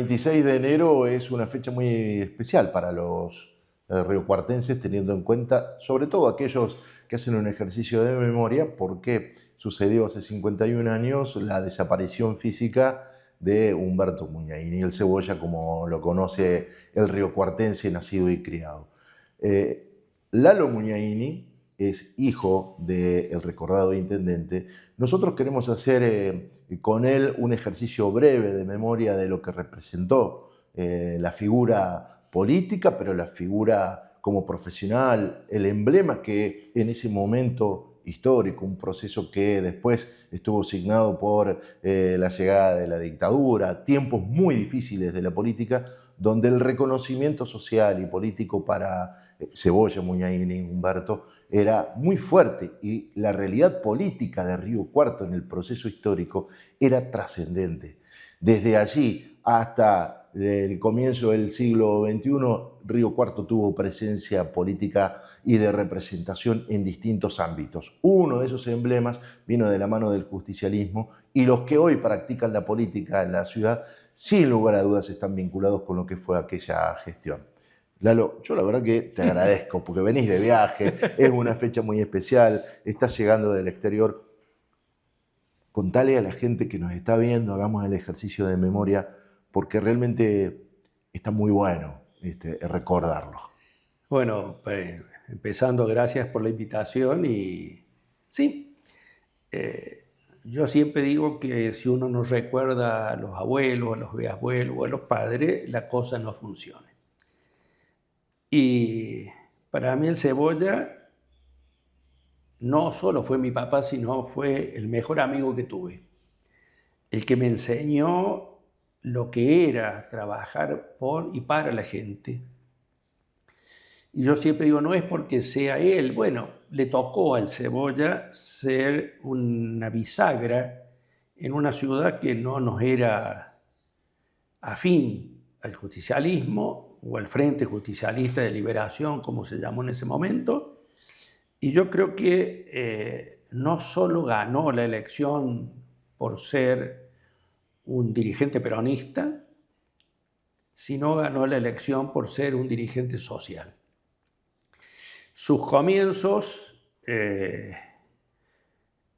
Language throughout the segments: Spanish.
26 de enero es una fecha muy especial para los riocuartenses, teniendo en cuenta, sobre todo aquellos que hacen un ejercicio de memoria, porque sucedió hace 51 años la desaparición física de Humberto Muñaini, el Cebolla, como lo conoce el riocuartense nacido y criado. Eh, Lalo Muñaini es hijo del recordado intendente. Nosotros queremos hacer con él un ejercicio breve de memoria de lo que representó la figura política, pero la figura como profesional, el emblema que en ese momento histórico, un proceso que después estuvo signado por la llegada de la dictadura, tiempos muy difíciles de la política, donde el reconocimiento social y político para Cebolla, Muñaini, Humberto, era muy fuerte y la realidad política de Río Cuarto en el proceso histórico era trascendente. Desde allí hasta el comienzo del siglo XXI, Río Cuarto tuvo presencia política y de representación en distintos ámbitos. Uno de esos emblemas vino de la mano del justicialismo y los que hoy practican la política en la ciudad, sin lugar a dudas, están vinculados con lo que fue aquella gestión. Lalo, yo la verdad que te agradezco porque venís de viaje, es una fecha muy especial, estás llegando del exterior. Contale a la gente que nos está viendo, hagamos el ejercicio de memoria, porque realmente está muy bueno recordarlo. Bueno, empezando, gracias por la invitación y sí, yo siempre digo que si uno no recuerda a los abuelos, a los bisabuelos o a los padres, la cosa no funciona. Y para mí el Cebolla no solo fue mi papá, sino fue el mejor amigo que tuve. El que me enseñó lo que era trabajar por y para la gente. Y yo siempre digo, no es porque sea él, bueno, le tocó al Cebolla ser una bisagra en una ciudad que no nos era afín al justicialismo o al Frente Justicialista de Liberación, como se llamó en ese momento. Y yo creo que no solo ganó la elección por ser un dirigente peronista, sino ganó la elección por ser un dirigente social. Sus comienzos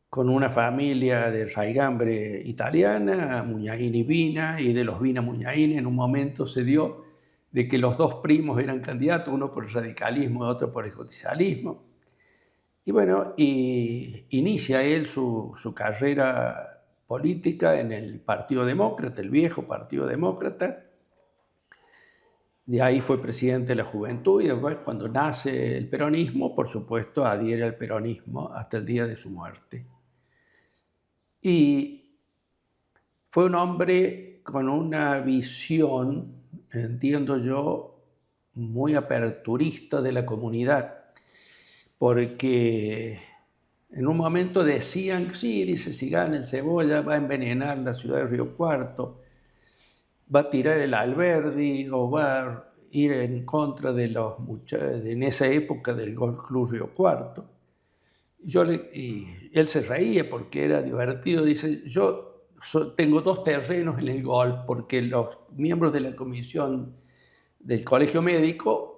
con una familia de raigambre italiana, Muñaini Vina, y de los Vina Muñaini en un momento se dio de que los dos primos eran candidatos, uno por el radicalismo y otro por el justicialismo. Y bueno, inicia él su carrera política en el Partido Demócrata, el viejo Partido Demócrata. De ahí fue presidente de la Juventud y después, cuando nace el peronismo, por supuesto, adhiere al peronismo hasta el día de su muerte. Y fue un hombre con una visión, entiendo yo, muy aperturista de la comunidad, porque en un momento decían, sí, dice, si gana el Cebolla va a envenenar la ciudad de Río Cuarto, va a tirar el Alberdi o va a ir en contra de los muchachos, en esa época del Golf Club Río Cuarto. Y él se reía porque era divertido, dice, yo tengo dos terrenos en el golf porque los miembros de la comisión del colegio médico,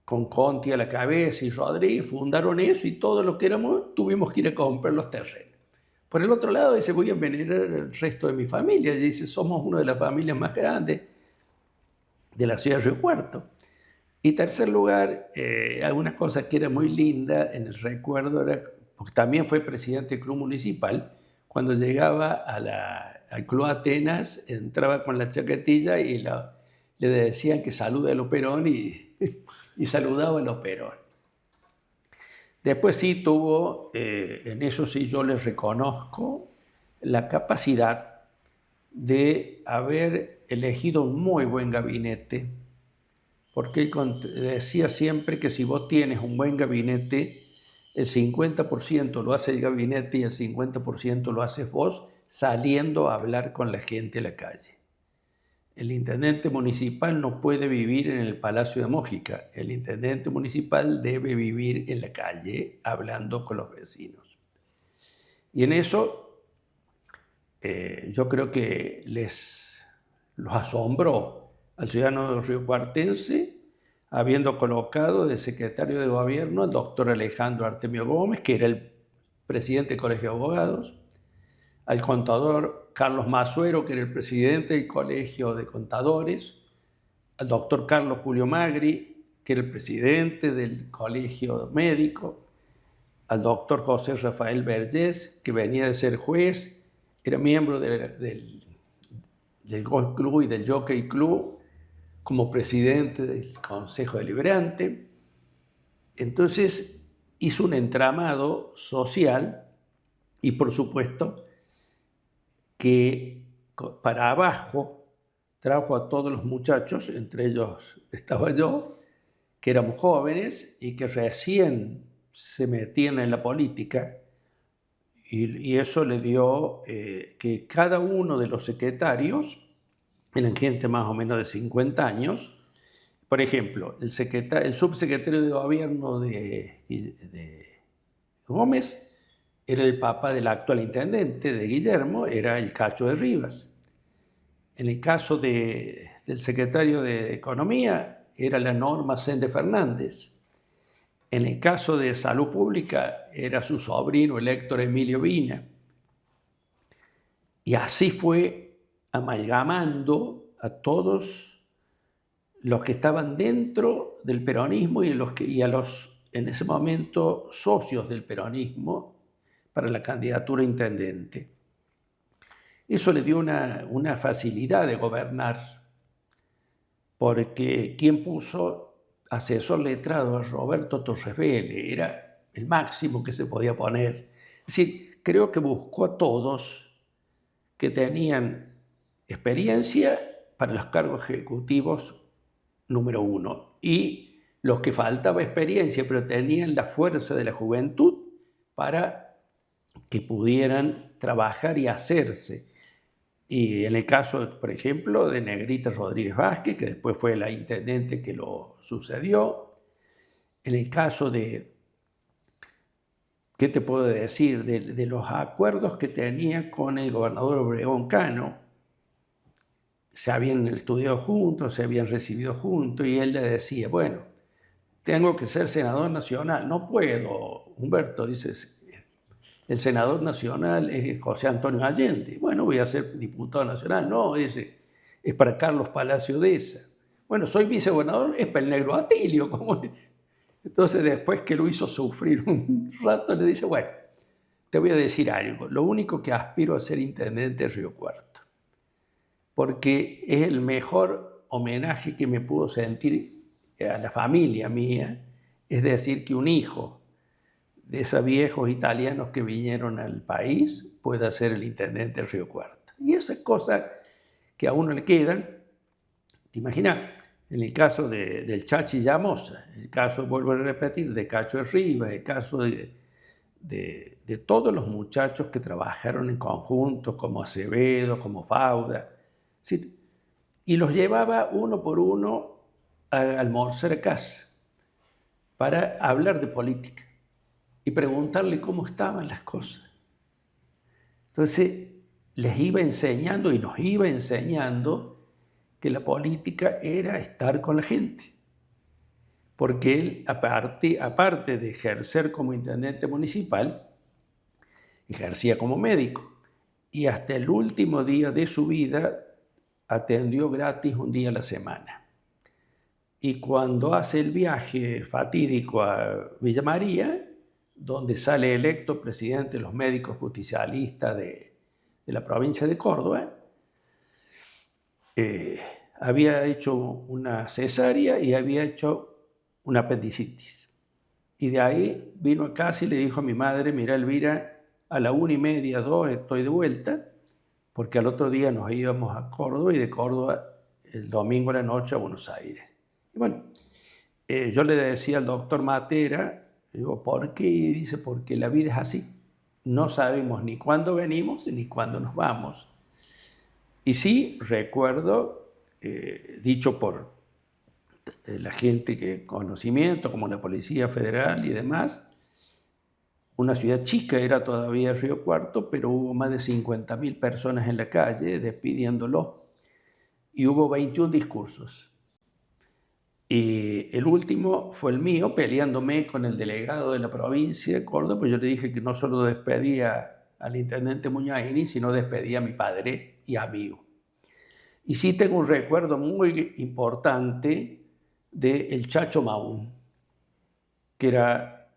con Conti a la cabeza y Rodríguez, fundaron eso y todo lo que éramos tuvimos que ir a comprar los terrenos. Por el otro lado, dice, voy a envenenar el resto de mi familia. Y dice, somos una de las familias más grandes de la ciudad de Río Cuarto. Y tercer lugar, una cosa que era muy linda en el recuerdo, era, porque también fue presidente del club municipal, cuando llegaba al Club Atenas, entraba con la chaquetilla y le decían que salude a los Perón y saludaba a los Perón. Después sí tuvo, en eso sí yo les reconozco, la capacidad de haber elegido un muy buen gabinete, porque él decía siempre que si vos tienes un buen gabinete, el 50% lo hace el gabinete y el 50% lo haces vos saliendo a hablar con la gente en la calle. El intendente municipal no puede vivir en el Palacio de Mójica. El intendente municipal debe vivir en la calle hablando con los vecinos. Y en eso yo creo que los asombró al ciudadano riocuartense, habiendo colocado de secretario de gobierno al doctor Alejandro Artemio Gómez, que era el presidente del Colegio de Abogados, al contador Carlos Masuero, que era el presidente del Colegio de Contadores, al doctor Carlos Julio Magri, que era el presidente del Colegio Médico, al doctor José Rafael Vergés, que venía de ser juez, era miembro del Golf Club y del Jockey Club, como presidente del Consejo Deliberante. Entonces hizo un entramado social y, por supuesto, que para abajo trajo a todos los muchachos, entre ellos estaba yo, que éramos jóvenes y que recién se metían en la política, y eso le dio que cada uno de los secretarios eran gente más o menos de 50 años. Por ejemplo, el subsecretario de gobierno de Gómez era el papá del actual intendente de Guillermo, era el Cacho de Rivas. En el caso del secretario de Economía era la Norma Sende Fernández. En el caso de Salud Pública era su sobrino, el Héctor Emilio Vina. Y así fue amalgamando a todos los que estaban dentro del peronismo y a los, en ese momento, socios del peronismo para la candidatura a intendente. Eso le dio una facilidad de gobernar, porque quien puso asesor letrado a Roberto Torres Vélez era el máximo que se podía poner. Es decir, creo que buscó a todos que tenían experiencia para los cargos ejecutivos número 1 y los que faltaba experiencia pero tenían la fuerza de la juventud para que pudieran trabajar y hacerse. Y en el caso, por ejemplo, de Negrita Rodríguez Vázquez, que después fue la intendente que lo sucedió. En el caso de, ¿qué te puedo decir? De los acuerdos que tenía con el gobernador Obregón Cano. Se habían estudiado juntos, se habían recibido juntos, y él le decía, bueno, tengo que ser senador nacional. No puedo, Humberto, dice, el senador nacional es José Antonio Allende. Bueno, voy a ser diputado nacional. No, ese es para Carlos Palacio Deza. Bueno, soy vicegobernador, es para el negro Atilio. Entonces, después que lo hizo sufrir un rato, le dice, bueno, te voy a decir algo. Lo único que aspiro a ser intendente de Río Cuarto, porque es el mejor homenaje que me pudo sentir a la familia mía, es decir, que un hijo de esos viejos italianos que vinieron al país pueda ser el intendente del Río Cuarto. Y esas cosas que a uno le quedan, te imaginas, en el caso del Chachi Llamosa, en el caso, vuelvo a repetir, de Cacho de Rivas, el caso de todos los muchachos que trabajaron en conjunto, como Acevedo, como Fauda, ¿sí? Y los llevaba uno por uno a almorzar a casa para hablar de política y preguntarle cómo estaban las cosas. Entonces, les iba enseñando y nos iba enseñando que la política era estar con la gente. Porque él, aparte de ejercer como intendente municipal, ejercía como médico. Y hasta el último día de su vida atendió gratis un día a la semana. Y cuando hace el viaje fatídico a Villa María, donde sale electo presidente de los médicos justicialistas de la provincia de Córdoba, había hecho una cesárea y había hecho una apendicitis. Y de ahí vino a casa y le dijo a mi madre, mira Elvira, a la 1:30, 2 estoy de vuelta, porque al otro día nos íbamos a Córdoba y de Córdoba el domingo a la noche a Buenos Aires. Y bueno, yo le decía al doctor Matera, digo, ¿por qué? Y dice, porque la vida es así. No sabemos ni cuándo venimos ni cuándo nos vamos. Y sí, recuerdo, dicho por la gente que conocimiento, como la Policía Federal y demás, una ciudad chica era todavía Río Cuarto, pero hubo más de 50.000 personas en la calle despidiéndolo. y hubo 21 discursos. Y el último fue el mío, peleándome con el delegado de la provincia de Córdoba, pues yo le dije que no solo despedía al intendente Muñaini, sino despedía a mi padre y amigo. Y sí tengo un recuerdo muy importante del Chacho Maún, que era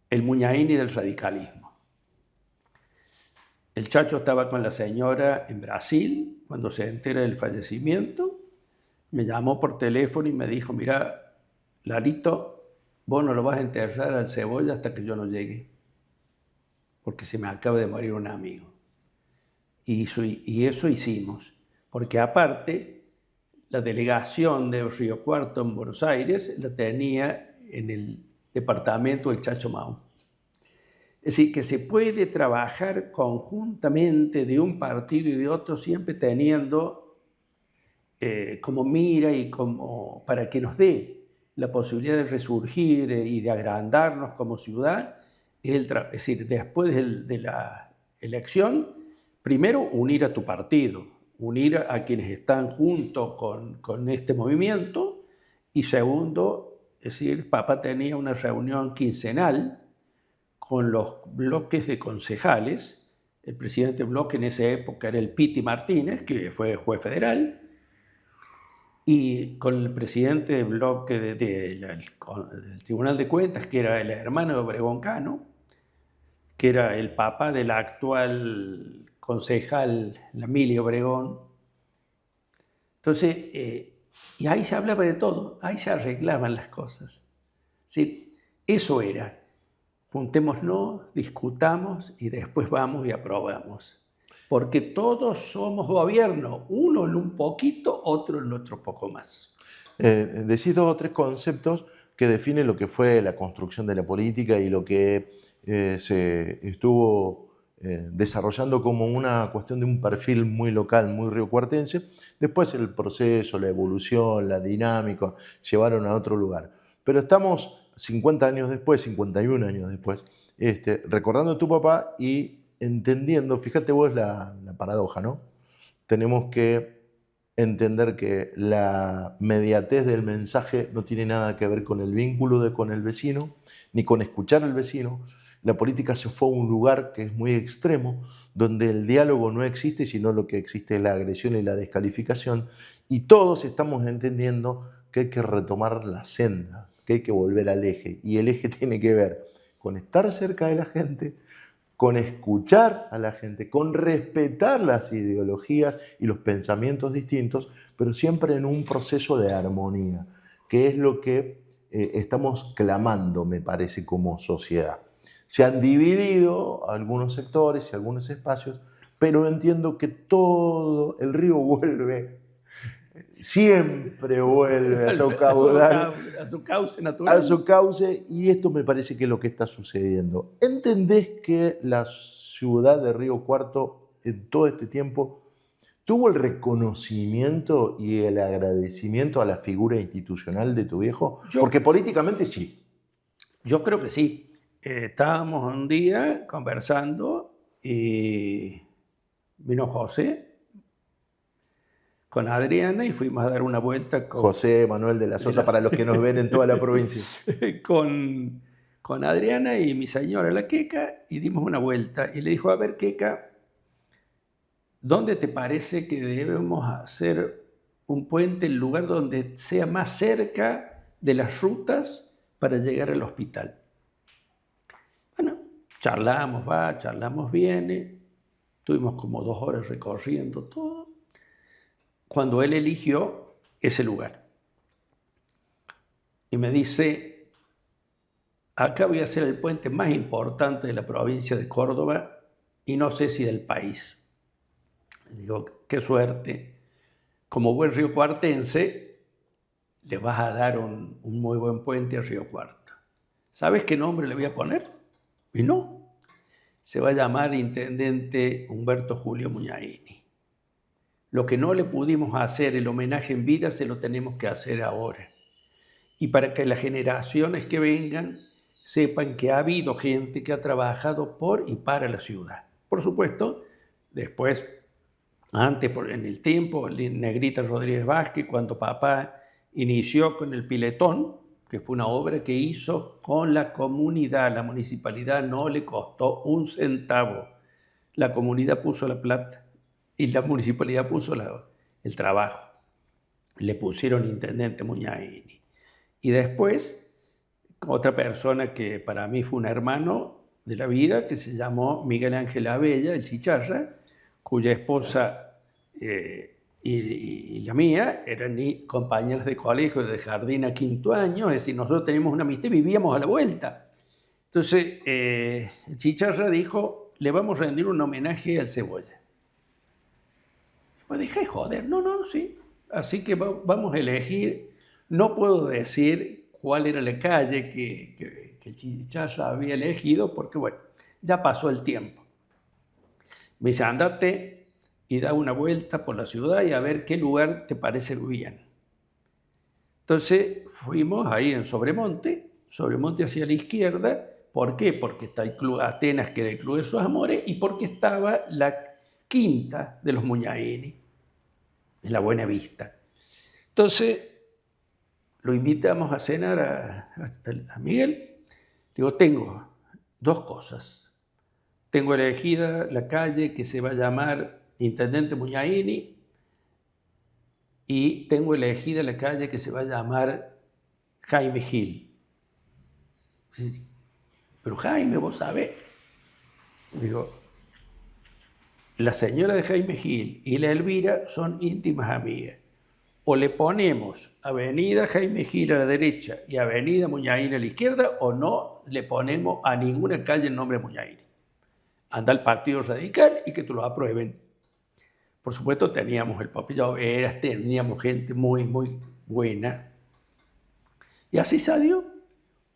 el Muñaini del radicalismo. El Chacho estaba con la señora en Brasil cuando se entera del fallecimiento. Me llamó por teléfono y me dijo, mira, Larito, vos no lo vas a enterrar al Cebolla hasta que yo no llegue, porque se me acaba de morir un amigo. Y eso hicimos, porque aparte, la delegación de Río Cuarto en Buenos Aires la tenía en el departamento del Chacho Maún. Es decir, que se puede trabajar conjuntamente de un partido y de otro, siempre teniendo como mira y como para que nos dé la posibilidad de resurgir y de agrandarnos como ciudad. Es decir, después de la elección, primero unir a tu partido, unir a quienes están junto con este movimiento, y segundo, es decir, papá tenía una reunión quincenal con los bloques de concejales. El presidente del bloque en esa época era el Piti Martínez, que fue juez federal, y con el presidente del bloque del Tribunal de Cuentas, que era el hermano de Obregón Cano, que era el papá del actual concejal Emilio Obregón. Entonces, y ahí se hablaba de todo, ahí se arreglaban las cosas. ¿Sí? Eso era, juntémonos, discutamos y después vamos y aprobamos. Porque todos somos gobierno, uno en un poquito, otro en otro poco más. Decís 2 o 3 conceptos que definen lo que fue la construcción de la política y lo que se estuvo desarrollando como una cuestión de un perfil muy local, muy riocuartense. Después el proceso, la evolución, la dinámica, llevaron a otro lugar. Pero estamos 50 años después, 51 años después, recordando a tu papá y entendiendo, fíjate vos la paradoja, ¿no? Tenemos que entender que la mediatez del mensaje no tiene nada que ver con el vínculo con el vecino, ni con escuchar al vecino. La política se fue a un lugar que es muy extremo, donde el diálogo no existe, sino lo que existe es la agresión y la descalificación, y todos estamos entendiendo que hay que retomar la senda, que hay que volver al eje, y el eje tiene que ver con estar cerca de la gente, con escuchar a la gente, con respetar las ideologías y los pensamientos distintos, pero siempre en un proceso de armonía, que es lo que estamos clamando, me parece, como sociedad. Se han dividido algunos sectores y algunos espacios, pero entiendo que todo el río vuelve, siempre vuelve a su caudal, a su cauce natural. a su cauce, y esto me parece que es lo que está sucediendo. ¿Entendés que la ciudad de Río Cuarto en todo este tiempo tuvo el reconocimiento y el agradecimiento a la figura institucional de tu viejo? Porque políticamente sí. Yo creo que sí. Estábamos un día conversando y vino José con Adriana y fuimos a dar una vuelta con José Manuel de la Sota, para los que nos ven en toda la provincia. con Adriana y mi señora, la Queca, y dimos una vuelta. Y le dijo, a ver, Queca, ¿dónde te parece que debemos hacer un puente, el lugar donde sea más cerca de las rutas para llegar al hospital? Bueno, charlamos, charlamos, viene. Tuvimos como 2 horas recorriendo todo, cuando él eligió ese lugar. Y me dice, acá voy a hacer el puente más importante de la provincia de Córdoba y no sé si del país. Digo, qué suerte. Como buen riocuartense, le vas a dar un muy buen puente a Río Cuarto. ¿Sabes qué nombre le voy a poner? Y no. Se va a llamar Intendente Humberto Julio Muñaini. Lo que no le pudimos hacer, el homenaje en vida, se lo tenemos que hacer ahora. Y para que las generaciones que vengan sepan que ha habido gente que ha trabajado por y para la ciudad. Por supuesto, después antes, en el tiempo, Negrita Rodríguez Vázquez, cuando papá inició con el Piletón, que fue una obra que hizo con la comunidad. La municipalidad no le costó un centavo. La comunidad puso la plata y la municipalidad puso el trabajo. Le pusieron intendente Muñaini. Y después, otra persona que para mí fue un hermano de la vida, que se llamó Miguel Ángel Abella, el Chicharra, cuya esposa y la mía eran compañeros de colegio de jardín a quinto año, es decir, nosotros teníamos una amistad y vivíamos a la vuelta. Entonces, Chicharra dijo, le vamos a rendir un homenaje al Cebolla. Pues dije, joder, no, sí. Así que vamos a elegir, no puedo decir cuál era la calle que Chicharra había elegido, porque bueno, ya pasó el tiempo. Me dice, andate y da una vuelta por la ciudad y a ver qué lugar te parece bien. Entonces fuimos ahí en Sobremonte hacia la izquierda. ¿Por qué? Porque está el Club Atenas, que era el Club de sus Amores, y porque estaba la quinta de los Muñaini, en la Buena Vista. Entonces lo invitamos a cenar a Miguel. Digo, tengo dos cosas. Tengo elegida la calle que se va a llamar Intendente Muñaini y tengo elegida la calle que se va a llamar Jaime Gil. Pero Jaime, vos sabés. Digo, la señora de Jaime Gil y la Elvira son íntimas amigas. O le ponemos Avenida Jaime Gil a la derecha y Avenida Muñaini a la izquierda, o no le ponemos a ninguna calle el nombre de Muñaini. Anda al Partido Radical y que te lo aprueben. Por supuesto, teníamos el Popillo Veras, teníamos gente muy, muy buena. Y así salió.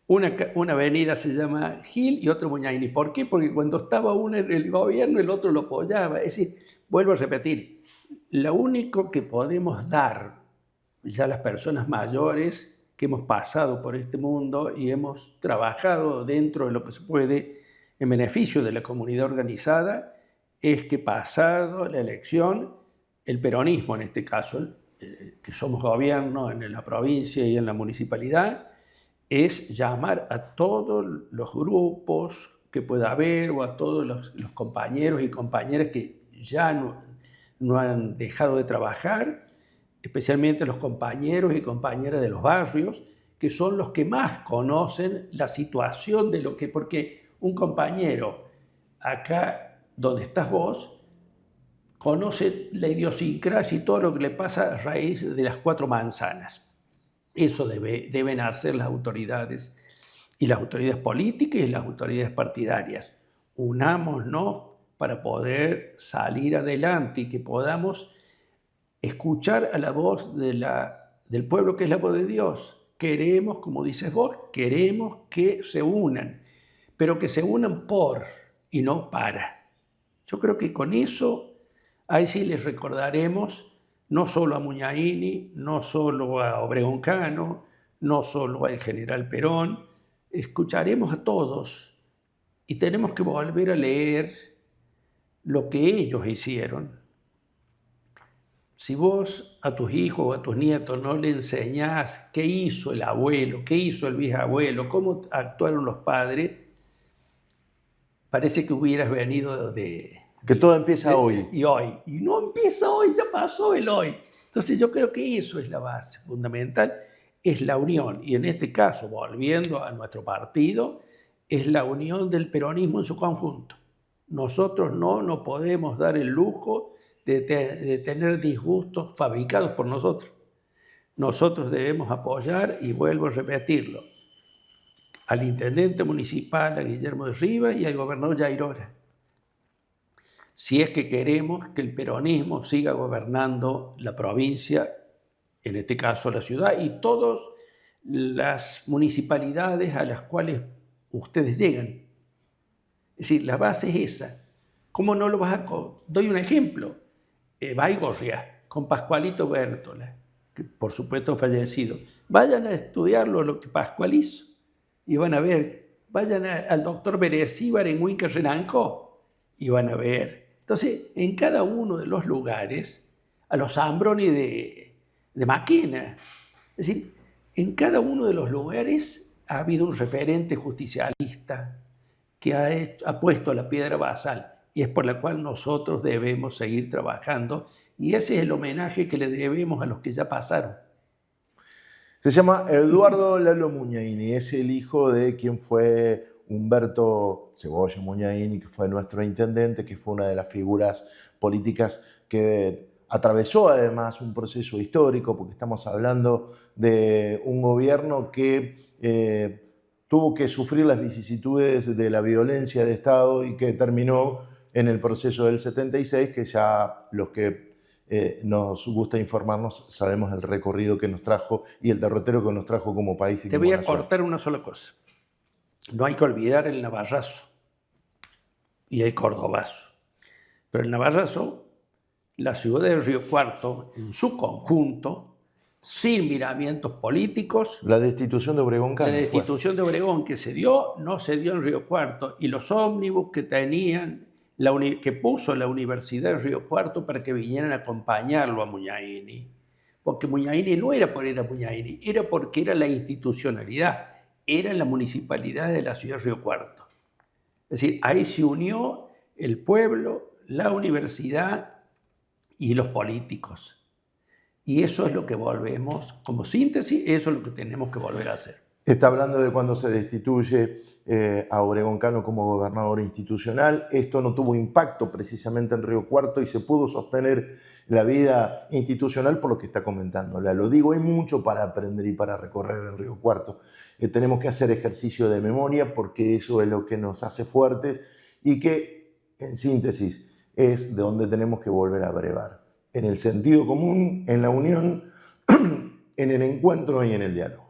Una avenida se llama Gil y otra Muñaini. ¿Por qué? Porque cuando estaba uno en el gobierno, el otro lo apoyaba. Es decir, vuelvo a repetir, lo único que podemos dar ya las personas mayores que hemos pasado por este mundo y hemos trabajado dentro de lo que se puede en beneficio de la comunidad organizada, es que pasado la elección, el peronismo en este caso, que somos gobierno en la provincia y en la municipalidad, es llamar a todos los grupos que pueda haber o a todos los compañeros y compañeras que ya no han dejado de trabajar, especialmente los compañeros y compañeras de los barrios, que son los que más conocen la situación de lo que, porque un compañero acá donde estás vos, conoce la idiosincrasia y todo lo que le pasa a raíz de las 4 manzanas. Eso deben hacer las autoridades, y las autoridades políticas y las autoridades partidarias. Unámonos para poder salir adelante y que podamos escuchar a la voz del pueblo, que es la voz de Dios. Queremos, como dices vos, queremos que se unan, pero que se unan por y no para. Yo creo que con eso, ahí sí les recordaremos no solo a Muñaini, no solo a Obregón Cano, no solo al general Perón, escucharemos a todos y tenemos que volver a leer lo que ellos hicieron. Si vos a tus hijos o a tus nietos no le enseñás qué hizo el abuelo, qué hizo el bisabuelo, cómo actuaron los padres, parece que hubieras venido que todo empieza hoy. Y hoy. Y no empieza hoy, ya pasó el hoy. Entonces yo creo que eso es la base fundamental, es la unión. Y en este caso, volviendo a nuestro partido, es la unión del peronismo en su conjunto. Nosotros no podemos dar el lujo de tener disgustos fabricados por nosotros. Nosotros debemos apoyar, y vuelvo a repetirlo, al intendente municipal, a Guillermo de Rivas, y al gobernador Yairora. Si es que queremos que el peronismo siga gobernando la provincia, en este caso la ciudad, y todas las municipalidades a las cuales ustedes llegan. Es decir, la base es esa. ¿Cómo no lo vas a...? Doy un ejemplo. Baigorria, con Pascualito Bértola, que por supuesto fallecido. Vayan a estudiarlo lo que Pascual hizo y van a ver. Vayan al doctor Berecíbar en Huinca Renanco y van a ver Entonces, en cada uno de los lugares, a los Zambronis de Maquina, es decir, en cada uno de los lugares ha habido un referente justicialista que ha puesto la piedra basal y es por la cual nosotros debemos seguir trabajando y ese es el homenaje que le debemos a los que ya pasaron. Se llama Eduardo Lalo Muñaini, es el hijo de quien fue Humberto Cebolla Muñaini, que fue nuestro intendente, que fue una de las figuras políticas que atravesó además un proceso histórico, porque estamos hablando de un gobierno que tuvo que sufrir las vicisitudes de la violencia de Estado y que terminó en el proceso del 76, que ya los que nos gusta informarnos sabemos el recorrido que nos trajo y el derrotero que nos trajo como país. Te voy a cortar una sola cosa. No hay que olvidar el navarrazo y el cordobazo. Pero el navarrazo, la ciudad de Río Cuarto, en su conjunto, sin miramientos políticos. La destitución de Obregón Cano. La destitución de Obregón que se dio, no se dio en Río Cuarto. Y los ómnibus que tenían, que puso la Universidad de Río Cuarto para que vinieran a acompañarlo a Muñaini. Porque Muñaini no era por ir a Muñaini, era porque era la institucionalidad, era la municipalidad de la ciudad de Río Cuarto. Es decir, ahí se unió el pueblo, la universidad y los políticos. Y eso es lo que volvemos, como síntesis, eso es lo que tenemos que volver a hacer. Está hablando de cuando se destituye a Obregón Cano como gobernador institucional. Esto no tuvo impacto precisamente en Río Cuarto y se pudo sostener la vida institucional por lo que está comentando. Lo digo, hay mucho para aprender y para recorrer en Río Cuarto. Tenemos que hacer ejercicio de memoria porque eso es lo que nos hace fuertes y que, en síntesis, es de donde tenemos que volver a brevar. En el sentido común, en la unión, en el encuentro y en el diálogo.